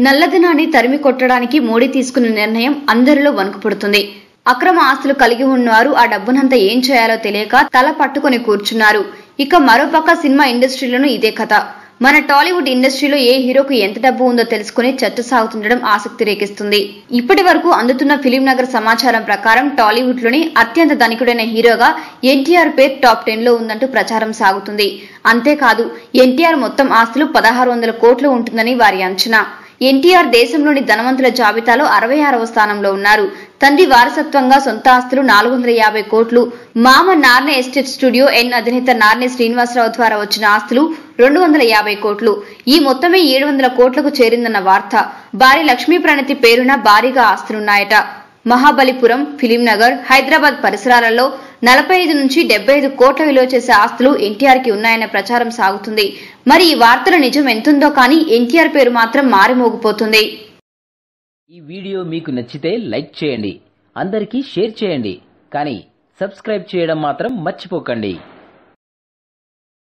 నల్లధనాన్ని తరిమి కొట్టడానికి మోడీ తీసుకున్న నిర్ణయం అందరిలో వణుకు పుడుతుంది. అక్రమ ఆస్తులు కలిగి ఉన్నవారు ఆ డబ్బునంతా ఏం చేయాలో తెలియక తల పట్టుకుని కూర్చున్నారు. ఇక మరోపక్క సినిమా ఇండస్ట్రీలోనూ ఇదే కథ. మన టాలీవుడ్ ఇండస్ట్రీలో ఏ హీరోకు ఎంత డబ్బు ఉందో తెలుసుకుని చర్చ సాగుతుండడం ఆసక్తి రేకిస్తుంది. ఇప్పటి వరకు అందుతున్న ఫిలిం నగర్ సమాచారం ప్రకారం టాలీవుడ్ లోని అత్యంత ధనికుడైన హీరోగా ఎన్టీఆర్ పేరు టాప్ 10 లో ఉందంటూ ప్రచారం సాగుతుంది. అంతేకాదు ఎన్టీఆర్ మొత్తం ఆస్తులు 1600 కోట్లు ఉంటుందని వారి అంచనా. ఎన్టీఆర్ దేశంలోని ధనవంతుల జాబితాలో 66వ స్థానంలో ఉన్నారు. తండ్రి వారసత్వంగా సొంత ఆస్తులు 450 కోట్లు, మామ నార్నే ఎస్టేట్ స్టూడియో ఎన్ అధినేత నార్నే శ్రీనివాసరావు ద్వారా వచ్చిన ఆస్తులు 250 కోట్లు. ఈ మొత్తమే 700 కోట్లకు చేరిందన్న వార్త. భార్య లక్ష్మీ ప్రణతి పేరున భారీగా ఆస్తులున్నాయట. మహాబలిపురం, ఫిలిం నగర్, హైదరాబాద్ పరిసరాలలో 45 నుంచి 75 కోట్ల విలువ చేసే ఆస్తులు ఎన్టీఆర్ కి ఉన్నాయన్న ప్రచారం సాగుతుంది. మరి ఈ వార్తల నిజం ఎంతుందో కానీ ఎన్టీఆర్ పేరు మాత్రం మారిమోగిపోతుంది. ఈ వీడియో మీకు నచ్చితే లైక్ చేయండి, అందరికీ షేర్ చేయండి, కానీ సబ్స్క్రైబ్ చేయడం మాత్రం మర్చిపోకండి.